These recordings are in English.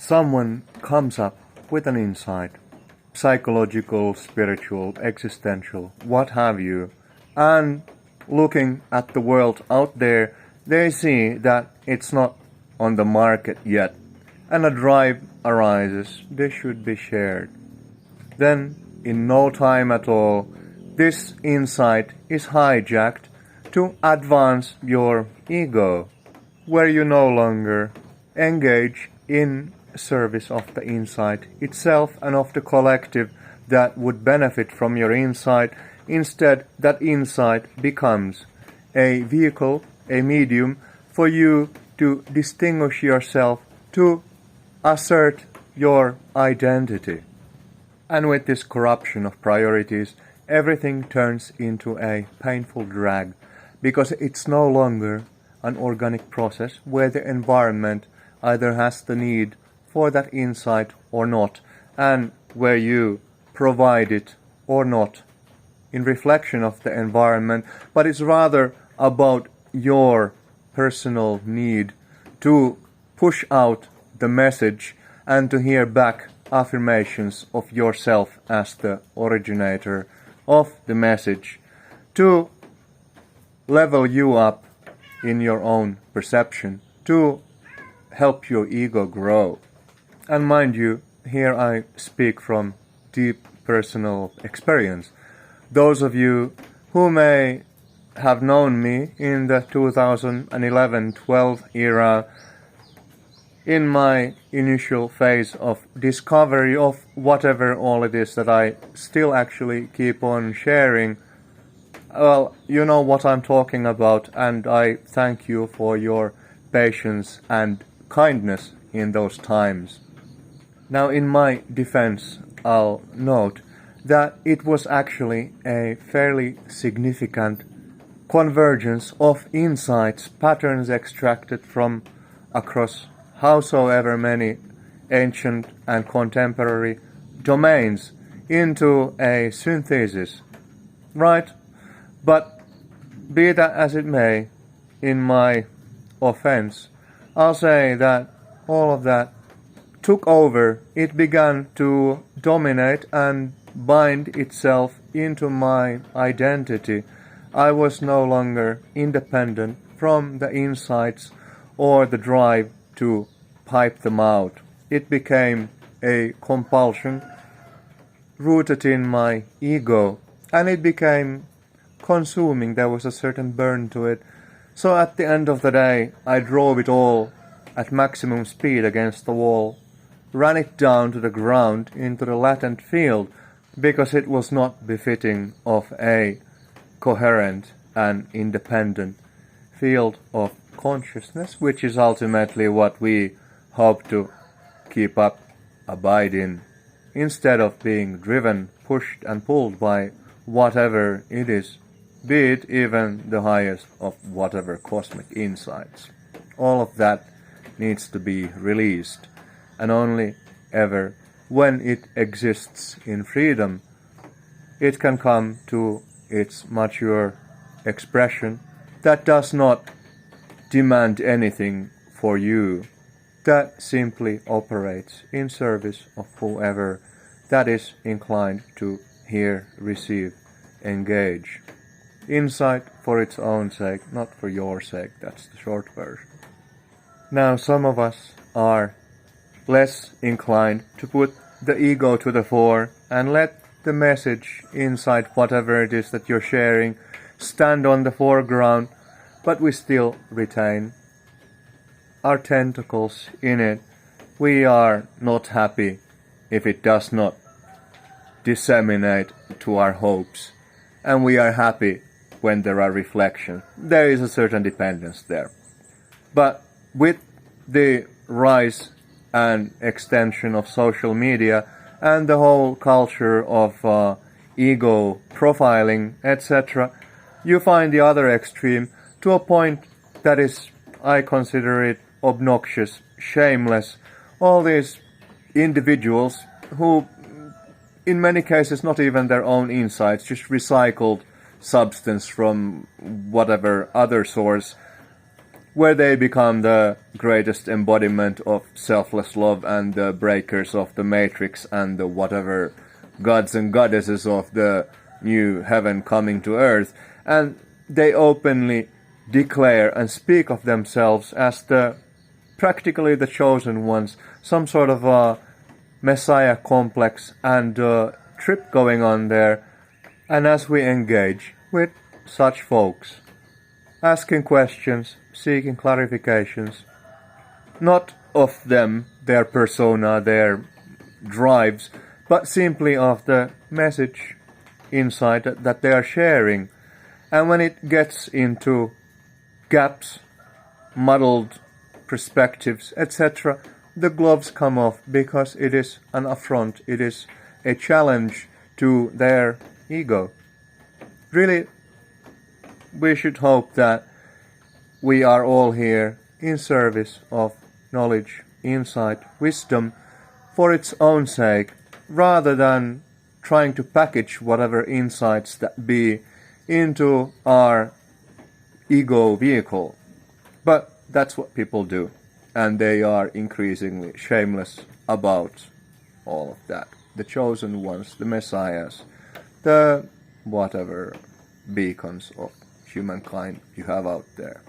someone comes up with an insight, psychological, spiritual, existential, what have you, and looking at the world out there, they see that it's not on the market yet, and a drive arises, this should be shared. Then, in no time at all, this insight is hijacked to advance your ego, where you no longer engage in service of the insight itself and of the collective that would benefit from your insight. Instead, that insight becomes a vehicle, a medium for you to distinguish yourself, to assert your identity. And with this corruption of priorities, everything turns into a painful drag, because it's no longer an organic process where the environment either has the need for that insight or not, and where you provide it or not in reflection of the environment, but it's rather about your personal need to push out the message and to hear back affirmations of yourself as the originator of the message, to level you up in your own perception, to help your ego grow. And mind you, here I speak from deep personal experience. Those of you who may have known me in the 2011-12 era, in my initial phase of discovery of whatever all it is that I still actually keep on sharing, well, you know what I'm talking about, and I thank you for your patience and kindness in those times. Now, in my defense, I'll note that it was actually a fairly significant convergence of insights, patterns extracted from across howsoever many ancient and contemporary domains into a synthesis, right? But be that as it may, in my offense, I'll say that all of that took over. It began to dominate and bind itself into my identity. I was no longer independent from the insights or the drive to pipe them out. It became a compulsion rooted in my ego, and it became consuming. There was a certain burn to it. So at the end of the day, I drove it all at maximum speed against the wall, ran it down to the ground into the latent field, because it was not befitting of a coherent and independent field of consciousness, which is ultimately what we hope to keep up, abide in, instead of being driven, pushed and pulled by whatever it is, be it even the highest of whatever cosmic insights. All of that needs to be released, and only ever when it exists in freedom, it can come to its mature expression that does not demand anything for you, that simply operates in service of whoever that is inclined to hear, receive, engage. Insight for its own sake, not for your sake. That's the short version. Now, some of us are less inclined to put the ego to the fore and let the message inside whatever it is that you're sharing stand on the foreground, but we still retain our tentacles in it. We are not happy if it does not disseminate to our hopes, and we are happy when there are reflections. There is a certain dependence there. But with the rise and extension of social media and the whole culture of ego profiling, etc., you find the other extreme to a point that is, I consider it obnoxious, shameless. All these individuals who, in many cases, not even their own insights, just recycled substance from whatever other source, where they become the greatest embodiment of selfless love and the breakers of the matrix and the whatever gods and goddesses of the new heaven coming to earth, and they openly declare and speak of themselves as the practically the chosen ones, some sort of a messiah complex and trip going on there. And as we engage with such folks, asking questions, seeking clarifications, not of them, their persona, their drives, but simply of the message inside that they are sharing. And when it gets into gaps, muddled perspectives, etc., the gloves come off, because it is an affront, it is a challenge to their ego. Really, we should hope that we are all here in service of knowledge, insight, wisdom for its own sake, rather than trying to package whatever insights that be into our ego vehicle. But that's what people do, and they are increasingly shameless about all of that. The chosen ones, the messiahs, the whatever beacons of humankind you have out there.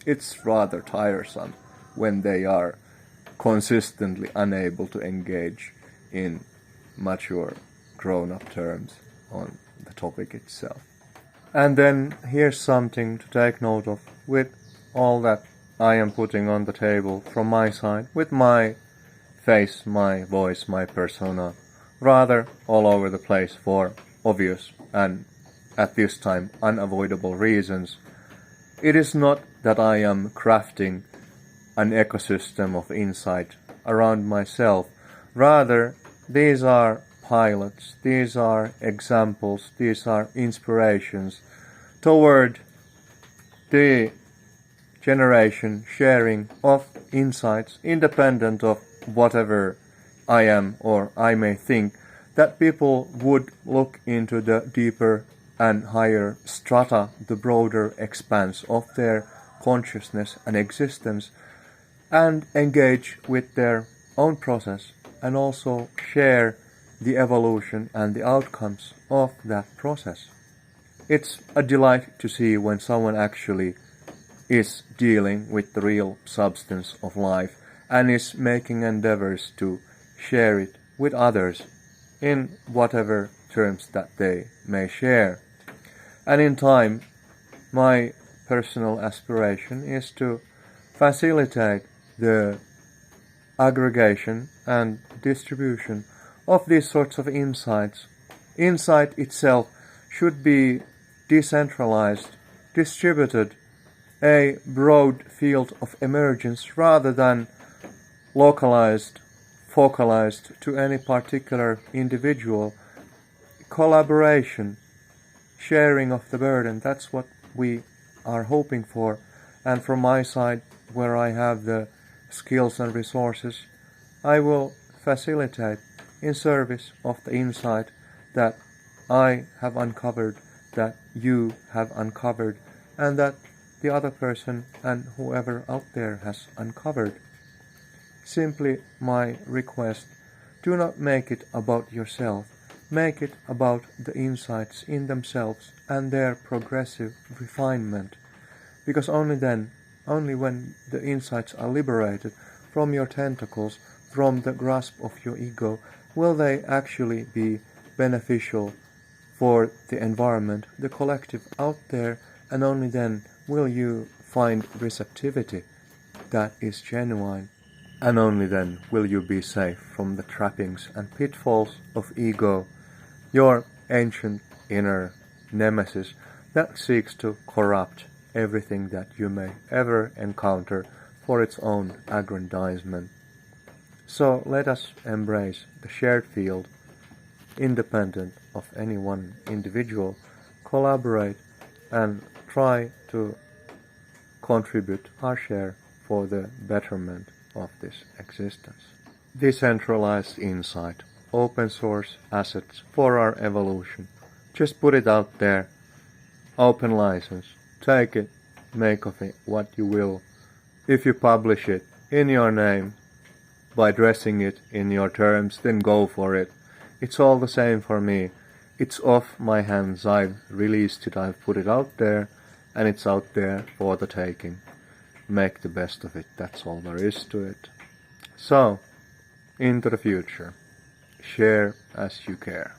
It's rather tiresome when they are consistently unable to engage in mature, grown-up terms on the topic itself. And then here's something to take note of with all that I am putting on the table from my side, with my face, my voice, my persona, rather all over the place for obvious and at this time unavoidable reasons. It is not that I am crafting an ecosystem of insight around myself. Rather, these are pilots, these are examples, these are inspirations toward the generation sharing of insights independent of whatever I am or I may think, that people would look into the deeper and higher strata, the broader expanse of their consciousness and existence, and engage with their own process and also share the evolution and the outcomes of that process. It's a delight to see when someone actually is dealing with the real substance of life and is making endeavors to share it with others in whatever terms that they may share. And in time, my personal aspiration is to facilitate the aggregation and distribution of these sorts of insights. Insight itself should be decentralized, distributed, a broad field of emergence rather than localized, focalized to any particular individual. Collaboration, sharing of the burden, that's what we are hoping for. And from my side, where I have the skills and resources, I will facilitate in service of the insight that I have uncovered, that you have uncovered, and that the other person and whoever out there has uncovered. Simply my request, do not make it about yourself. Make it about the insights in themselves and their progressive refinement. Because only then, only when the insights are liberated from your tentacles, from the grasp of your ego, will they actually be beneficial for the environment, the collective out there, and only then will you find receptivity that is genuine, and only then will you be safe from the trappings and pitfalls of ego, your ancient inner nemesis that seeks to corrupt everything that you may ever encounter for its own aggrandizement. So let us embrace the shared field, independent of any one individual, collaborate and try to contribute our share for the betterment of this existence. Decentralized insight, open source assets for our evolution. Just put it out there, open license, take it, make of it what you will. If you publish it in your name, by dressing it in your terms, then go for it. It's all the same for me. It's off my hands. I've released it, I've put it out there, and it's out there for the taking. Make the best of it, that's all there is to it. So, into the future. Share as you care.